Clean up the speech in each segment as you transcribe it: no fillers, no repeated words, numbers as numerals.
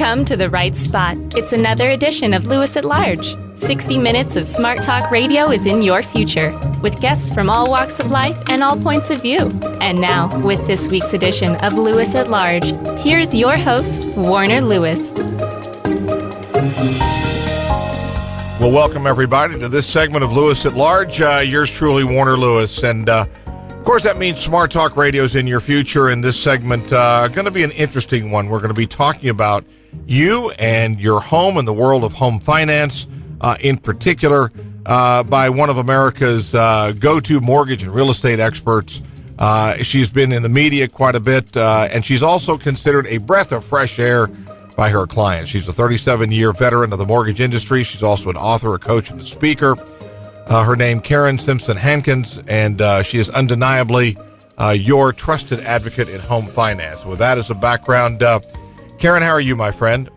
come to the right spot. It's another edition of Lewis at Large. 60 minutes of smart talk radio is in your future, with guests from all walks of life and all points of view. And now, with this week's edition of Lewis at Large, here's your host, Warner Lewis. Well, welcome everybody to this segment of Lewis at Large. Yours truly, Warner Lewis. And of course, that means Smart Talk Radio is in your future. And this segment going to be an interesting one. We're going to be talking about you and your home and the world of home finance, in particular, by one of America's go-to mortgage and real estate experts. She's been in the media quite a bit, and she's also considered a breath of fresh air by her clients. She's a 37-year veteran of the mortgage industry. She's also an author, a coach, and a speaker. Her name, Karen Simpson Hankins, and she is undeniably your trusted advocate in home finance. With that as a background, Karen, how are you, my friend?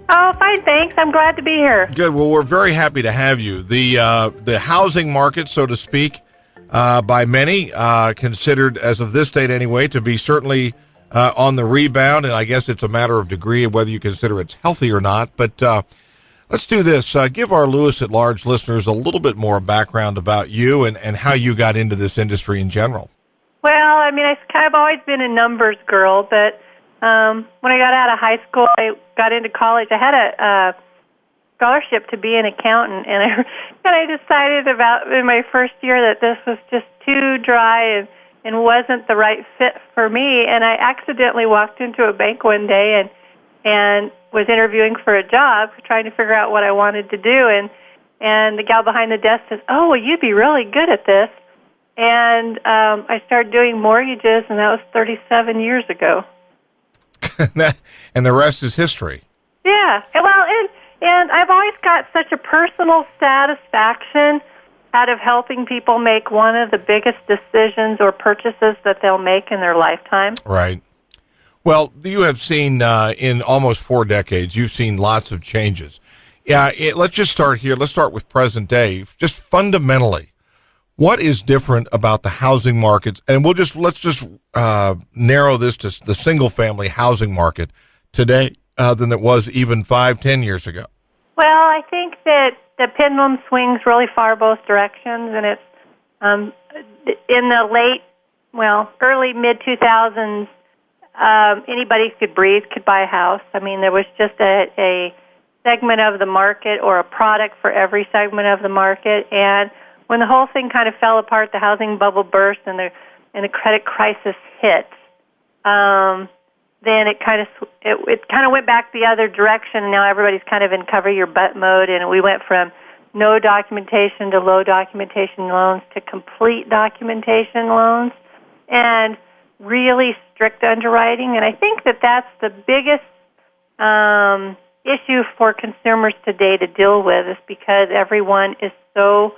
Oh, fine, thanks. I'm glad to be here. Good. Well, we're very happy to have you. The housing market, so to speak, by many considered, as of this date anyway, to be certainly on the rebound, and I guess it's a matter of degree of whether you consider it's healthy or not. But let's do this. Give our Lewis at Large listeners a little bit more background about you and how you got into this industry in general. Well, I mean, I've kind of always been a numbers girl, but when I got out of high school, I got into college. I had a scholarship to be an accountant, and I decided about in my first year that this was just too dry and wasn't the right fit for me. And I accidentally walked into a bank one day and was interviewing for a job, trying to figure out what I wanted to do. And the gal behind the desk says, "Oh, well, you'd be really good at this." And I started doing mortgages, and that was 37 years ago. And the rest is history. Yeah. Well, and I've always got such a personal satisfaction out of helping people make one of the biggest decisions or purchases that they'll make in their lifetime. Right. Well, you have seen in almost 4 decades, you've seen lots of changes. Yeah. Let's just start here. Let's start with present day. Just fundamentally, what is different about the housing markets? And let's just narrow this to the single family housing market today than it was even 5-10 years ago. Well, I think that the pendulum swings really far both directions, and it's in the early mid-2000s, anybody could breathe, could buy a house. I mean, there was just a segment of the market or a product for every segment of the market, and when the whole thing kind of fell apart, the housing bubble burst, and the credit crisis hit, then it kind of went back the other direction, and now everybody's kind of in cover your butt mode, and we went from no documentation to low documentation loans to complete documentation loans and really strict underwriting. And I think that that's the biggest issue for consumers today to deal with, is because everyone is so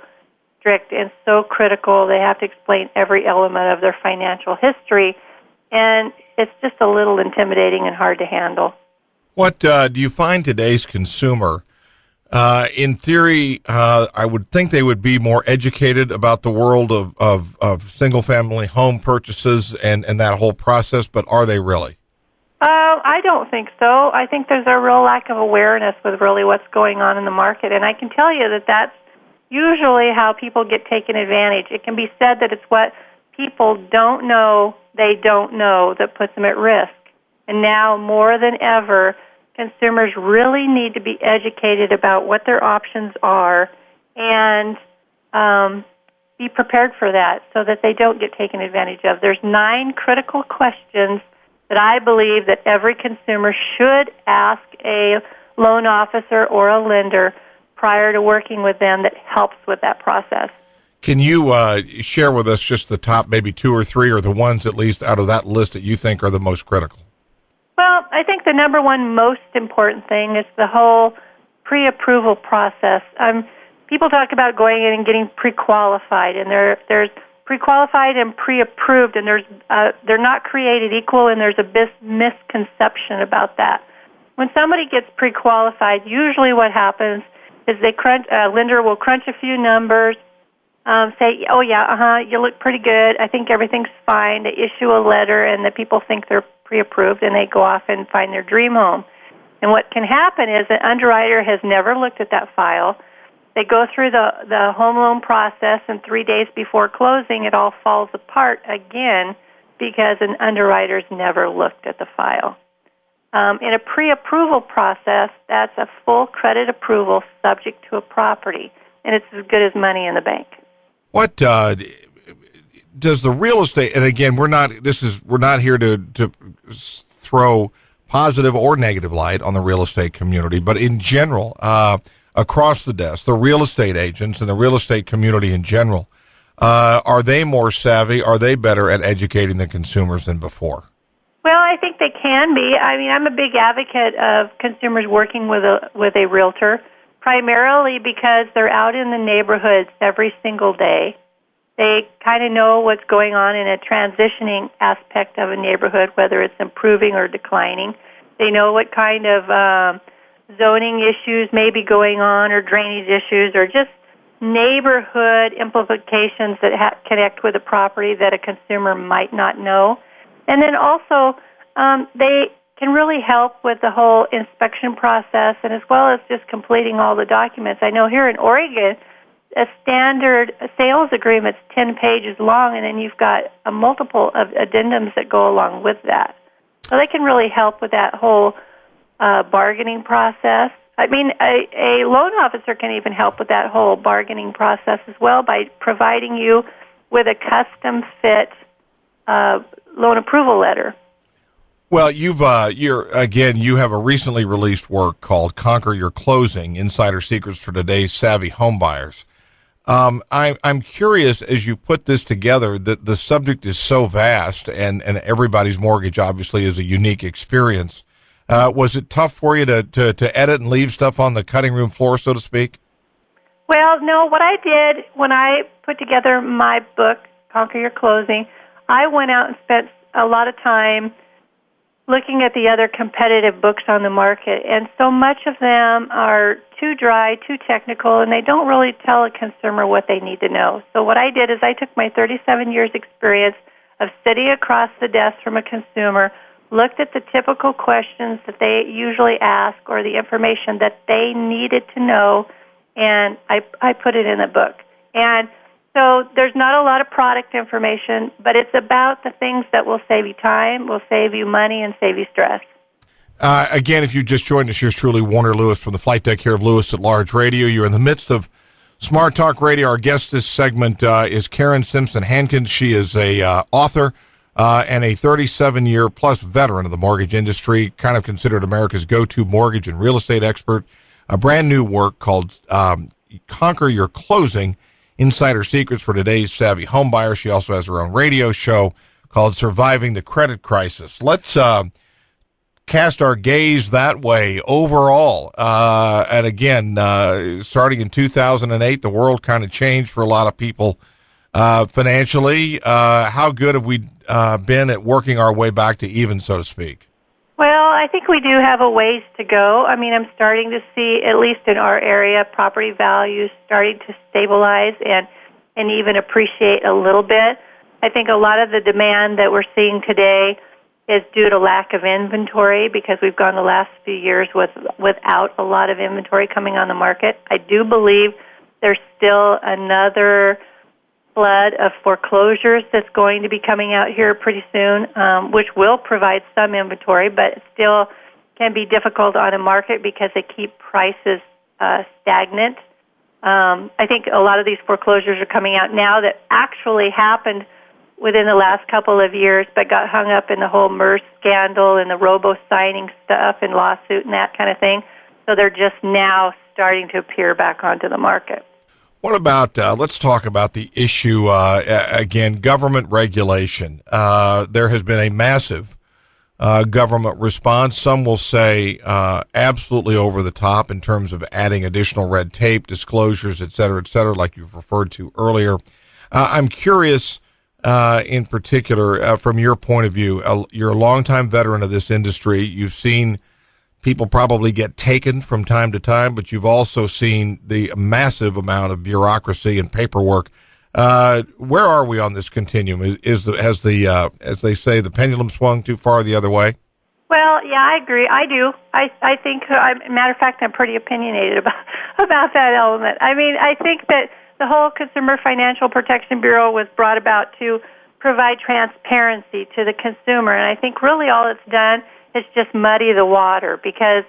strict and so critical. They have to explain every element of their financial history, and it's just a little intimidating and hard to handle. What do you find today's consumer? In theory, I would think they would be more educated about the world of single-family home purchases and that whole process, but are they really? I don't think so. I think there's a real lack of awareness with really what's going on in the market, and I can tell you that that's usually how people get taken advantage. It can be said that it's what people don't know they don't know that puts them at risk. And now, more than ever, consumers really need to be educated about what their options are and be prepared for that so that they don't get taken advantage of. There's 9 critical questions that I believe that every consumer should ask a loan officer or a lender prior to working with them that helps with that process. Can you share with us just the top maybe 2 or 3, or the ones at least out of that list that you think are the most critical? Well, I think the number one most important thing is the whole pre-approval process. People talk about going in and getting pre-qualified, and there's pre-qualified and pre-approved, and they're not created equal, and there's a misconception about that. When somebody gets pre-qualified, usually what happens is a lender will crunch a few numbers, say, "Oh yeah, you look pretty good. I think everything's fine." They issue a letter, and the people think they're pre-approved, and they go off and find their dream home. And what can happen is an underwriter has never looked at that file. They go through the home loan process, and 3 days before closing, it all falls apart again because an underwriter's never looked at the file. In a pre-approval process, that's a full credit approval subject to a property, and it's as good as money in the bank. What does the real estate? And again, we're not here to throw positive or negative light on the real estate community, but in general, across the desk, the real estate agents and the real estate community in general, are they more savvy? Are they better at educating the consumers than before? Well, I think they can be. I mean, I'm a big advocate of consumers working with a realtor, primarily because they're out in the neighborhoods every single day. They kind of know what's going on in a transitioning aspect of a neighborhood, whether it's improving or declining. They know what kind of zoning issues may be going on, or drainage issues, or just neighborhood implications that connect with a property that a consumer might not know. And then also, they can really help with the whole inspection process, and as well as just completing all the documents. I know here in Oregon, a standard sales agreement's 10 pages long, and then you've got a multiple of addendums that go along with that. So they can really help with that whole bargaining process. I mean, a loan officer can even help with that whole bargaining process as well by providing you with a custom-fit loan approval letter. Well, you have a recently released work called "Conquer Your Closing: Insider Secrets for Today's Savvy Homebuyers." I'm curious, as you put this together, that the subject is so vast, and everybody's mortgage obviously is a unique experience. Was it tough for you to edit and leave stuff on the cutting room floor, so to speak? Well, no. What I did when I put together my book, Conquer Your Closing, I went out and spent a lot of time looking at the other competitive books on the market, and so much of them are too dry, too technical, and they don't really tell a consumer what they need to know. So what I did is I took my 37 years experience of sitting across the desk from a consumer, looked at the typical questions that they usually ask or the information that they needed to know, and I put it in the book. And so there's not a lot of product information, but it's about the things that will save you time, will save you money, and save you stress. Again, if you just joined us, here's truly Warner Lewis from the flight deck here of Lewis at Large Radio. You're in the midst of Smart Talk Radio. Our guest this segment is Karen Simpson Hankins. She is a author and a 37-year-plus veteran of the mortgage industry, kind of considered America's go-to mortgage and real estate expert. A brand new work called Conquer Your Closing: Insider Secrets for Today's Savvy Homebuyer. She also has her own radio show called Surviving the Credit Crisis. Let's cast our gaze that way overall. And again, starting in 2008, the world kind of changed for a lot of people financially. How good have we been at working our way back to even, so to speak? Well, I think we do have a ways to go. I mean, I'm starting to see, at least in our area, property values starting to stabilize and even appreciate a little bit. I think a lot of the demand that we're seeing today is due to lack of inventory because we've gone the last few years without a lot of inventory coming on the market. I do believe there's still another flood of foreclosures that's going to be coming out here pretty soon, which will provide some inventory, but it still can be difficult on a market because they keep prices stagnant. I think a lot of these foreclosures are coming out now that actually happened within the last couple of years, but got hung up in the whole MERS scandal and the robo-signing stuff and lawsuit and that kind of thing. So they're just now starting to appear back onto the market. What about, let's talk about the issue, again, government regulation. There has been a massive government response. Some will say absolutely over the top in terms of adding additional red tape, disclosures, et cetera, like you've referred to earlier. I'm curious, in particular, from your point of view, you're a longtime veteran of this industry. You've seen people probably get taken from time to time, but you've also seen the massive amount of bureaucracy and paperwork. Where are we on this continuum? Has the as they say, the pendulum swung too far the other way? Well, yeah, I agree. I do. I think, matter of fact, I'm pretty opinionated about that element. I mean, I think that the whole Consumer Financial Protection Bureau was brought about to provide transparency to the consumer, and I think really all it's done is just muddy the water because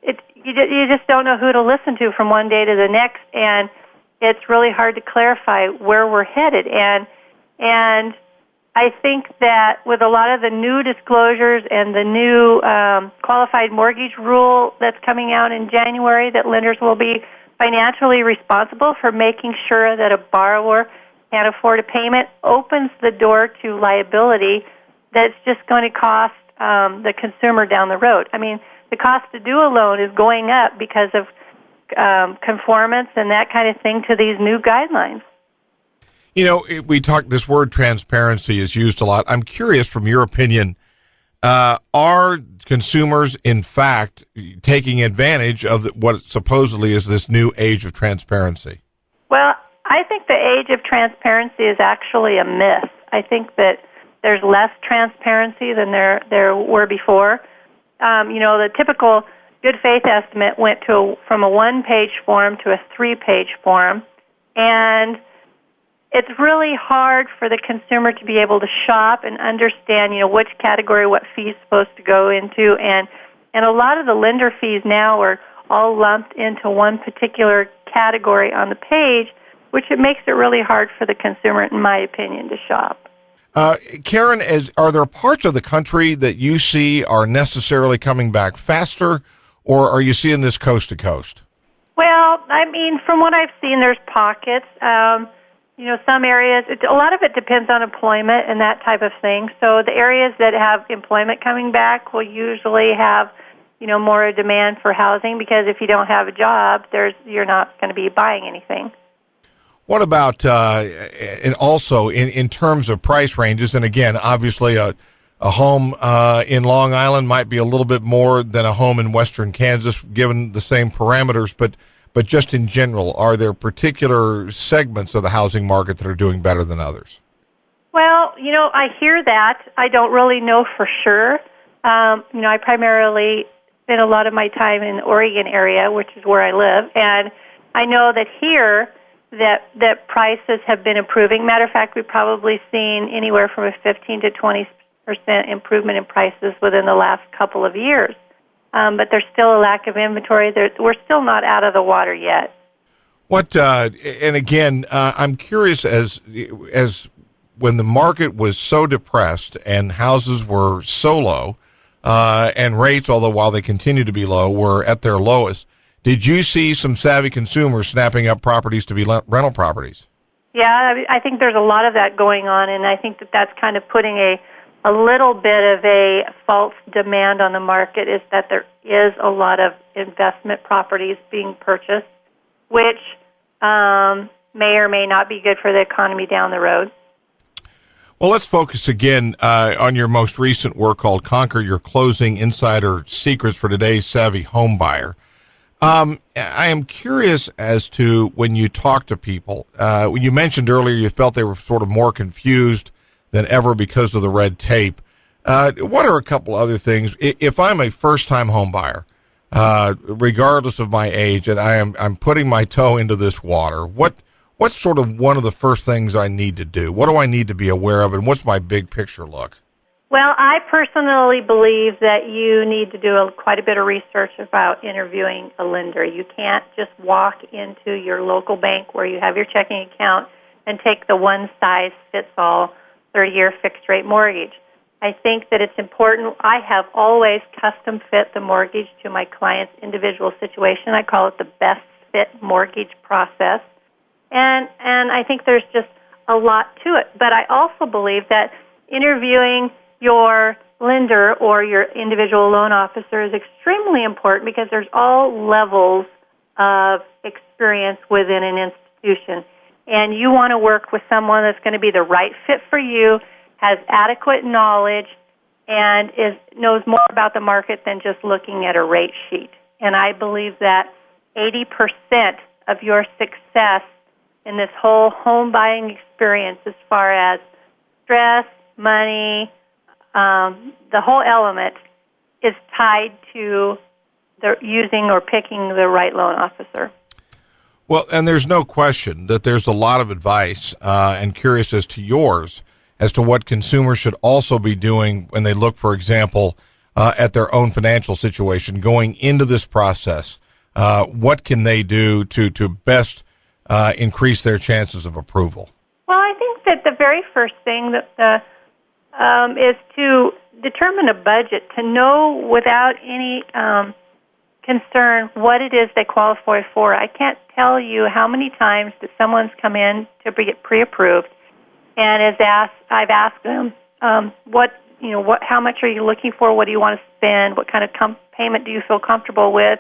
you just don't know who to listen to from one day to the next, and it's really hard to clarify where we're headed. And I think that with a lot of the new disclosures and the new qualified mortgage rule that's coming out in January, that lenders will be financially responsible for making sure that a borrower can't afford a payment, opens the door to liability that's just going to cost the consumer down the road. I mean, the cost to do a loan is going up because of conformance and that kind of thing to these new guidelines. You know, we talk, this word transparency is used a lot. I'm curious, from your opinion, are consumers, in fact, taking advantage of what supposedly is this new age of transparency? Well, I think the age of transparency is actually a myth. I think that there's less transparency than there were before. The typical good faith estimate went from a one-page form to a three-page form, and it's really hard for the consumer to be able to shop and understand, which category what fee is supposed to go into, and a lot of the lender fees now are all lumped into one particular category on the page, which it makes it really hard for the consumer, in my opinion, to shop. Karen, are there parts of the country that you see are necessarily coming back faster, or are you seeing this coast to coast? Well, I mean, from what I've seen, there's pockets. Some areas, a lot of it depends on employment and that type of thing. So the areas that have employment coming back will usually have, more demand for housing, because if you don't have a job, you're not going to be buying anything. What about, and also in terms of price ranges, and again, obviously a home in Long Island might be a little bit more than a home in Western Kansas, given the same parameters, but just in general, are there particular segments of the housing market that are doing better than others? Well, I hear that. I don't really know for sure. I primarily spend a lot of my time in the Oregon area, which is where I live, and I know that here that prices have been improving. Matter of fact, we've probably seen anywhere from a 15 to 20% improvement in prices within the last couple of years. But there's still a lack of inventory. We're still not out of the water yet. And again, I'm curious, as when the market was so depressed and houses were so low, and rates, although while they continue to be low, were at their lowest, did you see some savvy consumers snapping up properties to be rental properties? Yeah, I think there's a lot of that going on, and I think that's kind of putting a little bit of a false demand on the market, is that there is a lot of investment properties being purchased, which may or may not be good for the economy down the road. Well, let's focus again on your most recent work called Conquer Your Closing Insider Secrets for Today's Savvy Home Buyer. I am curious as to, when you talk to people, you mentioned earlier you felt they were sort of more confused than ever because of the red tape. What are a couple other things? If I'm a first-time home buyer, regardless of my age, and I'm putting my toe into this water, what's sort of one of the first things I need to do? What do I need to be aware of, and what's my big picture look? Well, I personally believe that you need to do quite a bit of research about interviewing a lender. You can't just walk into your local bank where you have your checking account and take the one-size-fits-all 30-year fixed-rate mortgage. I think that it's important. I have always custom fit the mortgage to my client's individual situation. I call it the best fit mortgage process. And I think there's just a lot to it. But I also believe that interviewing your lender or your individual loan officer is extremely important, because there's all levels of experience within an institution. And you want to work with someone that's going to be the right fit for you, has adequate knowledge, and knows more about the market than just looking at a rate sheet. And I believe that 80% of your success in this whole home buying experience, as far as stress, money, the whole element, is tied to the using or picking the right loan officer. Well, and there's no question that there's a lot of advice, and curious as to yours, as to what consumers should also be doing when they look, for example, at their own financial situation going into this process. What can they do to best increase their chances of approval? Well, I think that the very first thing that is to determine a budget, to know without any concern what it is they qualify for. I can't tell you how many times that someone's come in to get pre-approved and I've asked them, how much are you looking for? What do you want to spend? What kind of payment do you feel comfortable with?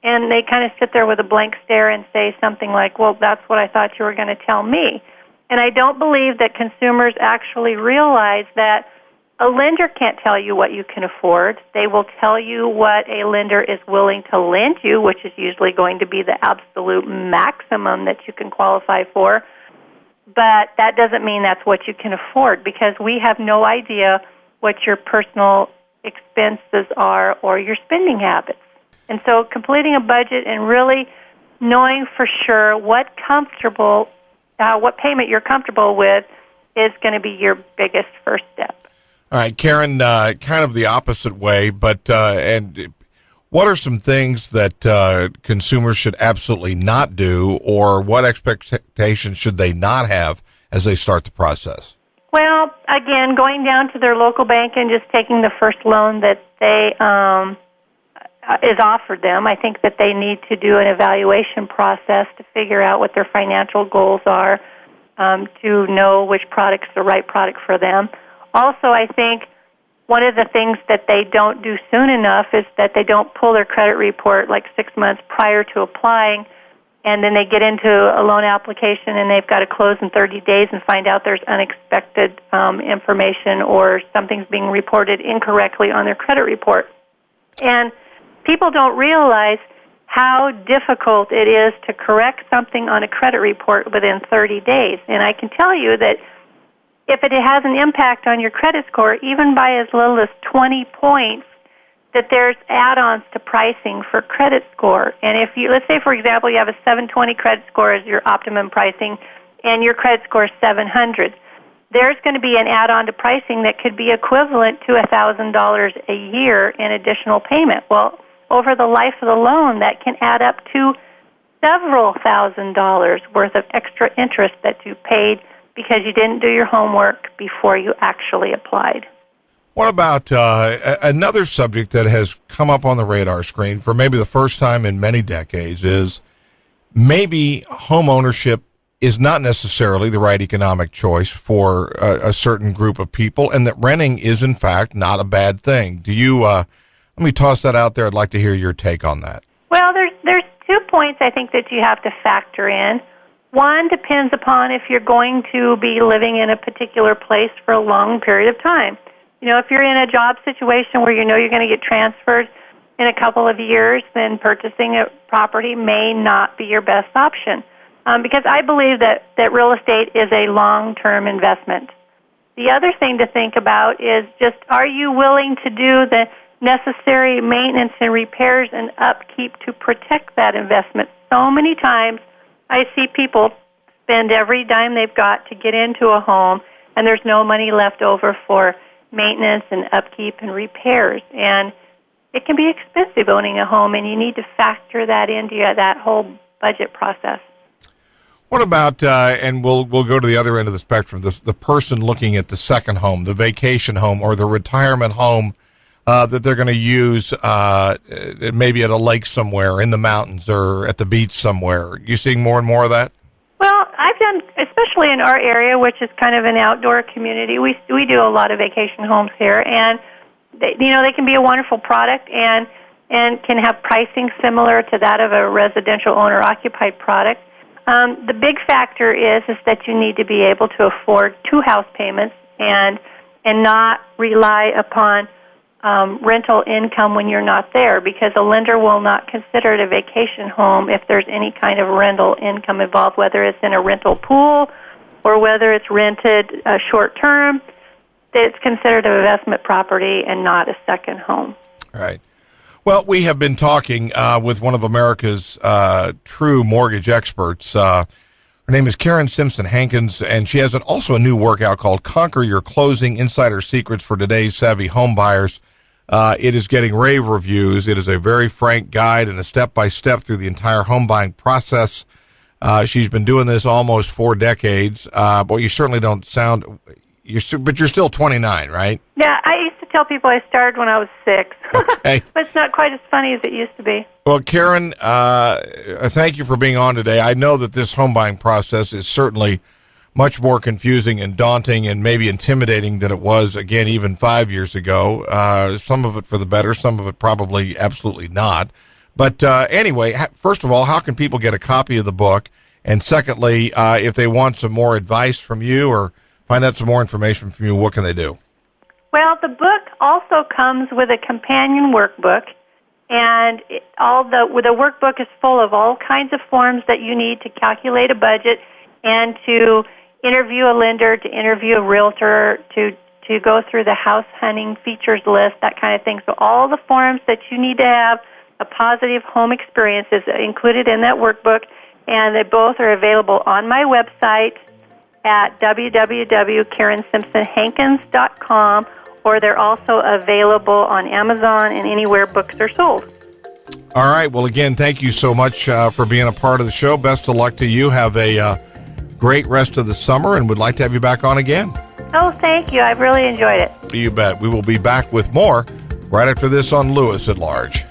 And they kind of sit there with a blank stare and say something like, well, that's what I thought you were going to tell me. And I don't believe that consumers actually realize that a lender can't tell you what you can afford. They will tell you what a lender is willing to lend you, which is usually going to be the absolute maximum that you can qualify for. But that doesn't mean that's what you can afford, because we have no idea what your personal expenses are or your spending habits. And so completing a budget and really knowing for sure what payment you're comfortable with is going to be your biggest first step. All right, Karen, kind of the opposite way, but and what are some things that consumers should absolutely not do, or what expectations should they not have as they start the process? Well, again, going down to their local bank and just taking the first loan that they is offered them. I think that they need to do an evaluation process to figure out what their financial goals are, to know which product's the right product for them. Also, I think one of the things that they don't do soon enough is that they don't pull their credit report like 6 months prior to applying, and then they get into a loan application and they've got to close in 30 days and find out there's unexpected information or something's being reported incorrectly on their credit report. And people don't realize how difficult it is to correct something on a credit report within 30 days. And I can tell you that if it has an impact on your credit score, even by as little as 20 points, that there's add-ons to pricing for credit score. And if you, let's say, for example, you have a 720 credit score as your optimum pricing, and your credit score is 700, there's going to be an add-on to pricing that could be equivalent to $1,000 a year in additional payment. Well, over the life of the loan, that can add up to several $1,000s worth of extra interest that you paid because you didn't do your homework before you actually applied. What about another subject that has come up on the radar screen for maybe the first time in many decades is maybe home ownership is not necessarily the right economic choice for a certain group of people, and that renting is, in fact, not a bad thing. Do you, let me toss that out there. I'd like to hear your take on that. Well, there's 2 points I think that you have to factor in. One depends upon if you're going to be living in a particular place for a long period of time. You know, if you're in a job situation where you know you're going to get transferred in a couple of years, then purchasing a property may not be your best option. Because I believe that real estate is a long-term investment. The other thing to think about is just, are you willing to do the necessary maintenance and repairs and upkeep to protect that investment? So many times I see people spend every dime they've got to get into a home, and there's no money left over for maintenance and upkeep and repairs. And it can be expensive owning a home, and you need to factor that into that whole budget process. What about, and we'll go to the other end of the spectrum, the person looking at the second home, the vacation home or the retirement home that they're going to use maybe at a lake somewhere, in the mountains, or at the beach somewhere. Are you seeing more and more of that? Well, I've done, especially in our area, which is kind of an outdoor community, we do a lot of vacation homes here, and they can be a wonderful product and can have pricing similar to that of a residential owner-occupied product. The big factor is that you need to be able to afford 2 house payments and not rely upon rental income when you're not there, because a lender will not consider it a vacation home if there's any kind of rental income involved, whether it's in a rental pool or whether it's rented short term. It's considered an investment property and not a second home. Right. Well, we have been talking with one of America's true mortgage experts. Her name is Karen Simpson Hankins, and she has also a new workout called Conquer Your Closing Insider Secrets for Today's Savvy Home Buyers. It is getting rave reviews. It is a very frank guide and a step-by-step through the entire home buying process. She's been doing this almost 4 decades. Boy, you certainly don't sound... but you're still 29, right? Yeah, I used to tell people I started when I was 6. Okay. But it's not quite as funny as it used to be. Well, Karen, thank you for being on today. I know that this home buying process is certainly much more confusing and daunting and maybe intimidating than it was, again, even 5 years ago. Some of it for the better, some of it probably absolutely not. But anyway, first of all, how can people get a copy of the book? And secondly, if they want some more advice from you or find out some more information from you, what can they do? Well, the book also comes with a companion workbook, and the workbook is full of all kinds of forms that you need to calculate a budget and to interview a lender, to interview a realtor, to go through the house hunting features list, that kind of thing. So all the forms that you need to have a positive home experience is included in that workbook, and they both are available on my website at www.KarenSimpsonHankins.com, or they're also available on Amazon and anywhere books are sold. All right. Well, again, thank you so much for being a part of the show. Best of luck to you. Have a great rest of the summer, and would like to have you back on again. Oh, thank you. I've really enjoyed it. You bet. We will be back with more right after this on Lewis at Large.